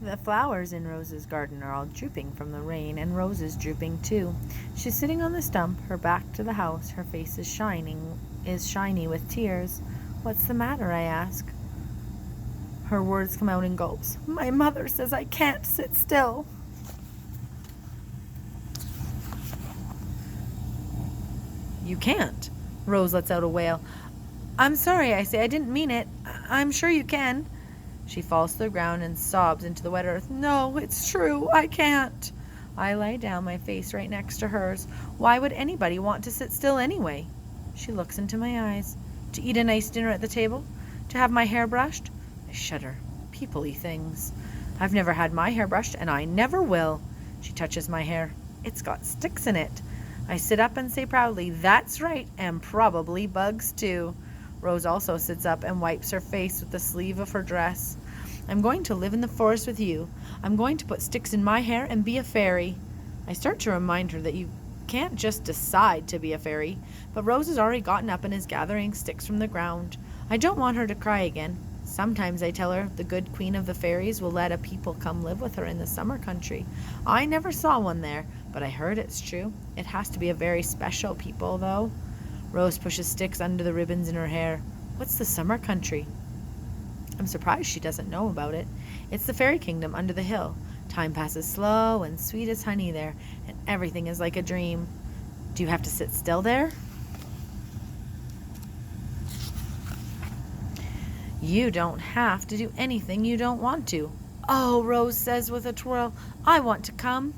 The flowers in Rose's garden are all drooping from the rain, and Rose is drooping too. She's sitting on the stump, her back to the house, her face is shiny with tears. What's the matter, I ask. Her words come out in gulps. My mother says I can't sit still. You can't. Rose lets out a wail. I'm sorry, I say. I didn't mean it. I'm sure you can. She falls to the ground and sobs into the wet earth. No, it's true. I can't. I lie down, my face right next to hers. Why would anybody want to sit still anyway? She looks into my eyes. To eat a nice dinner at the table? To have my hair brushed? I shudder. People-y things. I've never had my hair brushed, and I never will. She touches my hair. It's got sticks in it. I sit up and say proudly, that's right, and probably bugs too. Rose also sits up and wipes her face with the sleeve of her dress. I'm going to live in the forest with you. I'm going to put sticks in my hair and be a fairy. I start to remind her that you can't just decide to be a fairy, but Rose has already gotten up and is gathering sticks from the ground. I don't want her to cry again. Sometimes, I tell her, the good queen of the fairies will let a people come live with her in the summer country. I never saw one there, but I heard it's true. It has to be a very special people, though. Rose pushes sticks under the ribbons in her hair. What's the summer country? I'm surprised she doesn't know about it. It's the fairy kingdom under the hill. Time passes slow and sweet as honey there, and everything is like a dream. Do you have to sit still there? You don't have to do anything you don't want to. Oh, Rose says with a twirl, I want to come.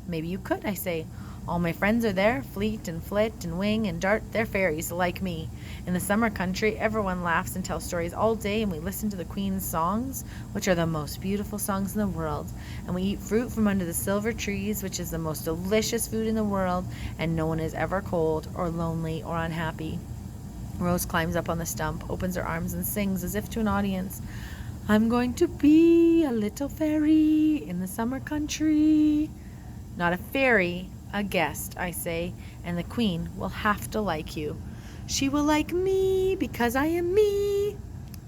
Maybe you could, I say. All my friends are there, Fleet and Flit and Wing and Dart. They're fairies like me. In the summer country, everyone laughs and tells stories all day, and we listen to the Queen's songs, which are the most beautiful songs in the world. And we eat fruit from under the silver trees, which is the most delicious food in the world, and no one is ever cold or lonely or unhappy. Rose climbs up on the stump, opens her arms, and sings as if to an audience. I'm going to be a little fairy in the summer country. Not a fairy, a guest, I say, and the queen will have to like you. She will like me because I am me.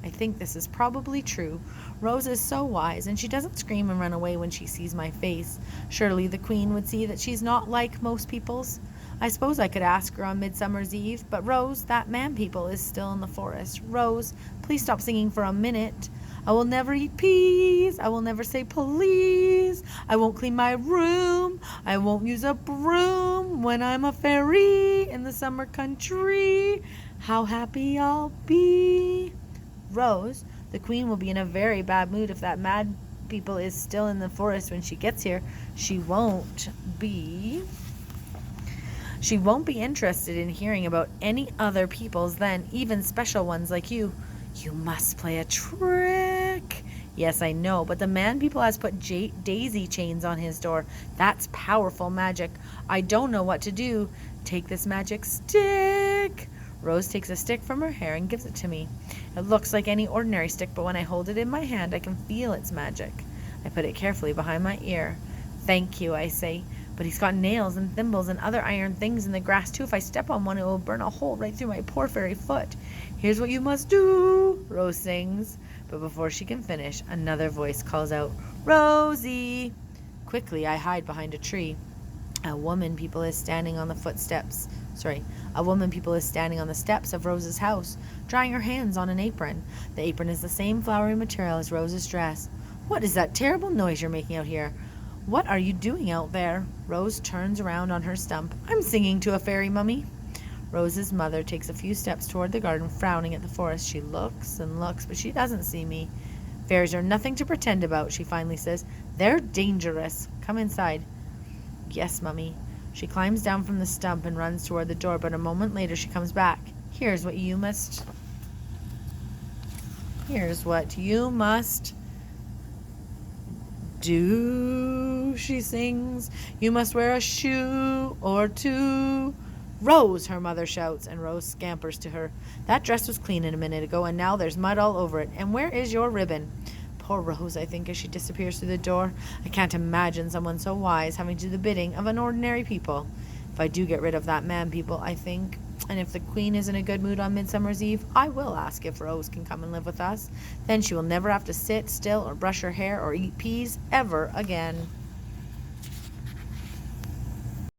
I think this is probably true. Rose is so wise, and she doesn't scream and run away when she sees my face. Surely the queen would see that she's not like most people's. I suppose I could ask her on Midsummer's Eve, but Rose, that man people is still in the forest. Rose, please stop singing for a minute. I will never eat peas. I will never say please. I won't clean my room. I won't use a broom when I'm a fairy in the summer country. How happy I'll be. Rose, the queen will be in a very bad mood if that mad people is still in the forest when she gets here. She won't be interested in hearing about any other peoples then, even special ones like you. You must play a trick. Yes, I know, but the man people has put daisy chains on his door. That's powerful magic. I don't know what to do. Take this magic stick. Rose takes a stick from her hair and gives it to me. It looks like any ordinary stick, but when I hold it in my hand, I can feel its magic. I put it carefully behind my ear. Thank you, I say. But he's got nails and thimbles and other iron things in the grass, too. If I step on one, it will burn a hole right through my poor fairy foot. Here's what you must do, Rose sings. But before she can finish, another voice calls out, Rosie! Quickly, I hide behind a tree. A woman people is standing on the steps of Rose's house, drying her hands on an apron. The apron is the same flowery material as Rose's dress. What is that terrible noise you're making out here? What are you doing out there? Rose turns around on her stump. I'm singing to a fairy, Mummy. Rose's mother takes a few steps toward the garden, frowning at the forest. She looks and looks, but she doesn't see me. Fairies are nothing to pretend about, she finally says. They're dangerous. Come inside. Yes, Mummy. She climbs down from the stump and runs toward the door, but a moment later she comes back. Here's what you must do, she sings. You must wear a shoe or two. Rose, her mother shouts, and Rose scampers to her. That dress was clean a minute ago, and now there's mud all over it. And where is your ribbon? Poor Rose, I think, as she disappears through the door. I can't imagine someone so wise having to do the bidding of an ordinary people. If I do get rid of that man people, I think, And if the queen is in a good mood on Midsummer's Eve, I will ask if Rose can come and live with us. Then she will never have to sit still or brush her hair or eat peas ever again.